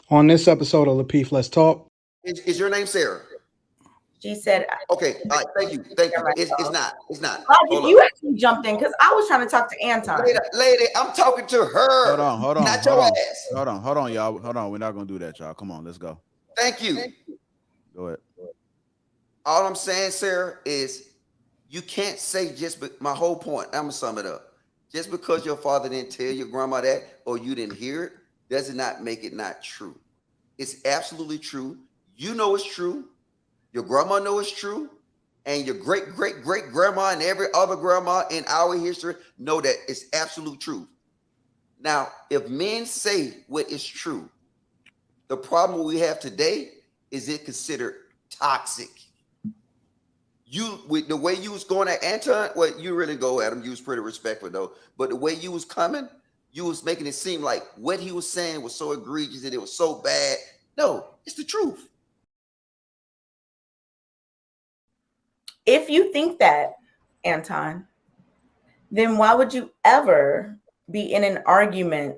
On this episode of Lapeef, Let's Talk. Is your name Sarah? She said, okay, all right, thank you. It's not. You actually jumped in because I was trying to talk to Anton. Lady, I'm talking to her. Hold on. Not your ass. Hold on, y'all. Hold on. We're not gonna do that, y'all. Come on, let's go. Thank you. Go ahead. All I'm saying, Sarah, is you can't say my whole point. I'm gonna sum it up. Just because your father didn't tell your grandma that or you didn't hear it, does not make it not true. It's absolutely true. You know it's true. Your grandma knows it's true. And your great-great-great-grandma and every other grandma in our history know that it's absolute truth. Now, if men say what is true, the problem we have today is it considered toxic. With the way you was going at Anton, well, you really go at him. You was pretty respectful though. But the way you was coming, you was making it seem like what he was saying was so egregious and it was so bad. No, it's the truth. If you think that, Anton, then why would you ever be in an argument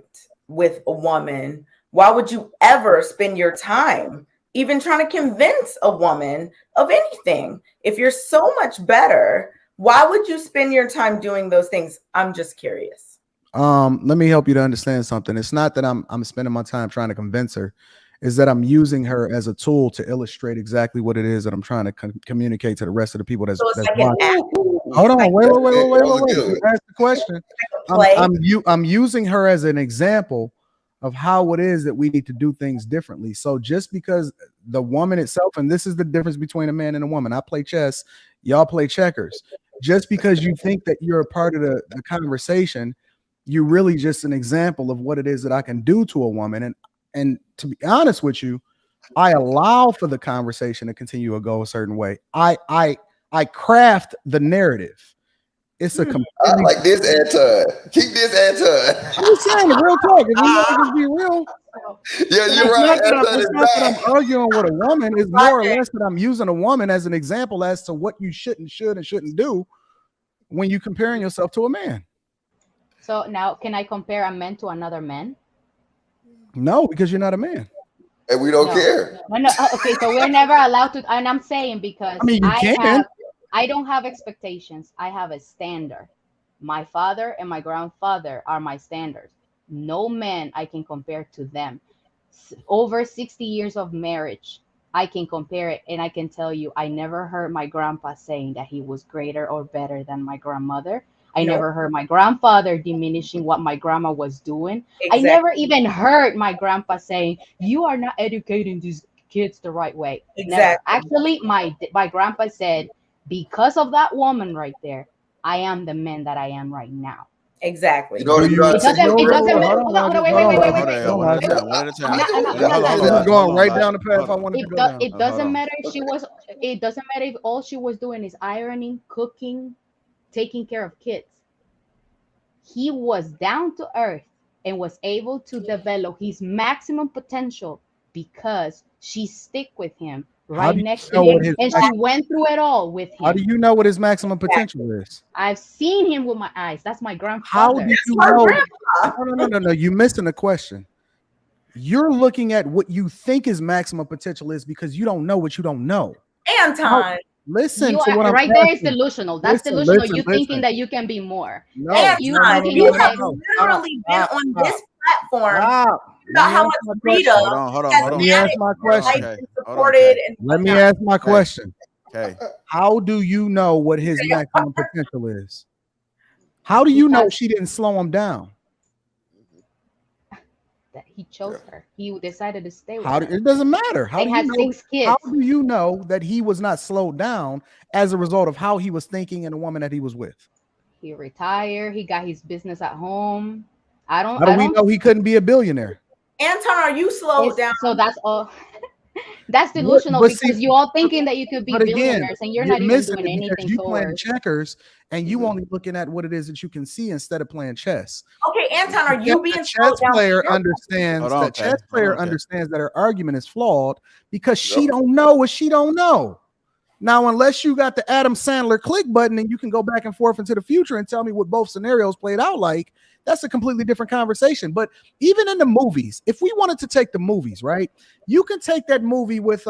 with a woman? Why would you ever spend your time even trying to convince a woman of anything? If you're so much better, why would you spend your time doing those things? I'm just curious. Let me help you to understand something. It's not that I'm spending my time trying to convince her. Is that I'm using her as a tool to illustrate exactly what it is that I'm trying to communicate to the rest of the people that's watching. Hold on, wait. Ask the question. I'm using her as an example of how it is that we need to do things differently. So just because the woman itself, and this is the difference between a man and a woman. I play chess, y'all play checkers. Just because you think that you're a part of the conversation, you're really just an example of what it is that I can do to a woman. And to be honest with you, I allow for the conversation to continue to go a certain way. I craft the narrative. It's a I like this, Anton. Keep this, Anton. I'm saying real talk. If you know, just be real. Yeah, you're right. It's not that I'm arguing with a woman. It's more or less that I'm using a woman as an example as to what you should and shouldn't do when you're comparing yourself to a man. So now, can I compare a man to another man? No, because you're not a man. And we don't care. No. Okay, so we're never allowed to. And I'm saying because I mean, you can. I don't have expectations. I have a standard. My father and my grandfather are my standards. No man I can compare to them. Over 60 years of marriage, I can compare it. And I can tell you, I never heard my grandpa saying that he was greater or better than my grandmother. I never heard my grandfather diminishing what my grandma was doing. Exactly. I never even heard my grandpa saying, you are not educating these kids the right way. Exactly. Never. Actually, my grandpa said, because of that woman right there, I am the man that I am right now. Exactly. It doesn't matter. Wait. Going right down the path I wanted to go down. It doesn't matter if she was. It doesn't matter if all she was doing is ironing, cooking, taking care of kids. He was down to earth and was able to develop his maximum potential because she stick with him right next to him, and she went through it all with him. How do you know what his maximum potential is? I've seen him with my eyes. That's my grandfather. How do you know? No. You're missing the question. You're looking at what you think his maximum potential is because you don't know what you don't know. Anton. Listen to what I'm right there is delusional. That's delusional. You thinking that you can be more. No, you have literally been on this platform about how much freedom. Hold on. Let me ask my question. Let me ask my question. Okay. How do you know what his maximum potential is? How do you know she didn't slow him down? That he chose her. He decided to stay with her. It doesn't matter. They had 6 kids. How do you know that he was not slowed down as a result of how he was thinking and the woman that he was with? He retired. He got his business at home. How do we know he couldn't be a billionaire? Anton, are you slowed down? So that's all. That's delusional because you all thinking that you could be billionaires and you're not even doing anything. You playing checkers and you only looking at what it is that you can see instead of playing chess. Okay, Anton, are you being chess player understands that chess player understands that her argument is flawed because she don't know what she don't know. Now, unless you got the Adam Sandler click button and you can go back and forth into the future and tell me what both scenarios played out like, that's a completely different conversation. But even in the movies, if we wanted to take the movies, right, you can take that movie with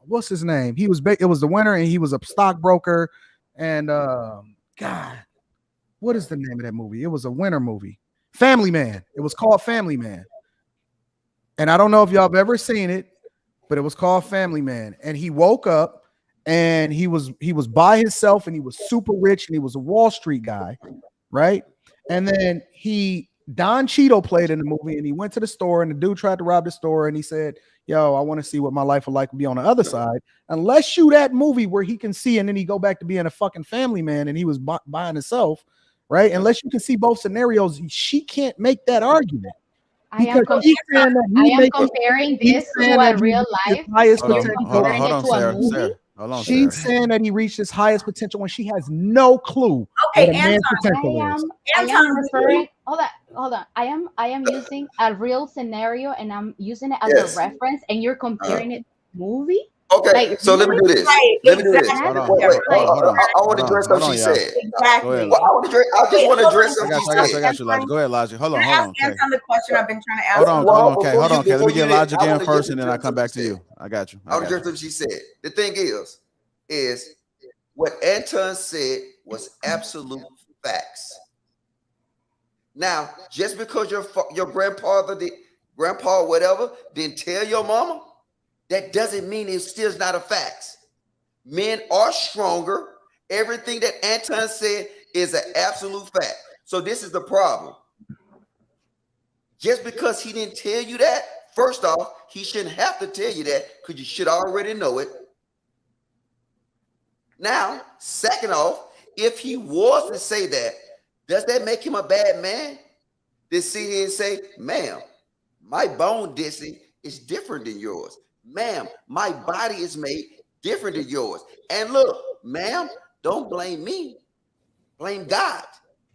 what's his name? It was the winner, and he was a stockbroker. And God, what is the name of that movie? It was a winner movie. Family Man. It was called Family Man. And I don't know if y'all have ever seen it, but it was called Family Man. And he woke up and he was by himself, and he was super rich, and he was a Wall Street guy, right? And then Don Cheadle played in the movie, and he went to the store, and the dude tried to rob the store, and he said, yo, I want to see what my life would like to be on the other side. Unless you that movie where he can see, and then he go back to being a fucking family man, and he was buying himself, right? Unless you can see both scenarios, she can't make that argument. I am comparing this to a real life. Hold on, Sarah. She's saying that he reached his highest potential when she has no clue. Okay, what a man's potential is. Hold on. I am using a real scenario, and I'm using it as a reference, and you're comparing it to a movie. Okay, like, so let me do this. Right, let me do this. Hold on. I want to address what she said. Exactly. Well, I just want to address what she I said. got you, Logic. Go ahead, Logic. Hold on. Anton the question I've been trying to ask. Hold on, okay. Let me get Logic in first, and then I come back to you. I got you. I want to address what she said. The thing is what Anton said was absolute facts. Now, just because your grandpa, whatever, didn't tell your mama, that doesn't mean it still not a fact. Men are stronger. Everything that Anton said is an absolute fact. So this is the problem. Just because he didn't tell you that, first off, he shouldn't have to tell you that, because you should already know it. Now, second off, if he was to say that, does that make him a bad man? To sit here and say, ma'am, my bone density is different than yours. Ma'am, my body is made different than yours. And look, ma'am, don't blame me. Blame God.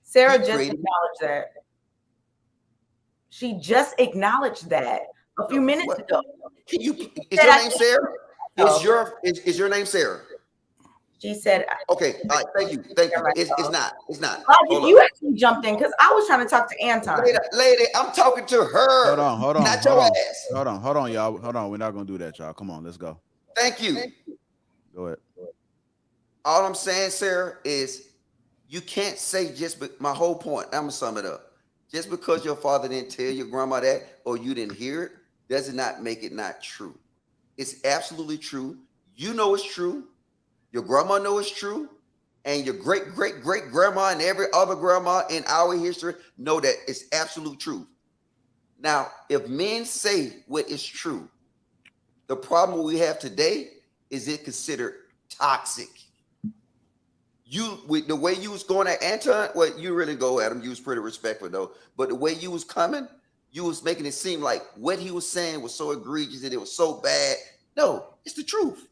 Sarah just acknowledged that. She just acknowledged that a few minutes ago. Is your name Sarah? Is your name Sarah? She said, okay, all right, thank you. It's not. You actually jumped in because I was trying to talk to Anton. Lady, I'm talking to her. Hold on. Not your ass. Hold on, y'all. Hold on. We're not gonna do that, y'all. Come on, let's go. Thank you. Go ahead. All I'm saying, Sarah, is you can't say my whole point. I'm gonna sum it up. Just because your father didn't tell your grandma that, or you didn't hear it, does not make it not true. It's absolutely true. You know it's true. Your grandma knows it's true, and your great-great-great-grandma and every other grandma in our history know that it's absolute truth. Now, if men say what is true, the problem we have today is it considered toxic. With the way you was going at Anton, well, you really go at him. You was pretty respectful though, but the way you was coming, you was making it seem like what he was saying was so egregious and it was so bad. No, it's the truth.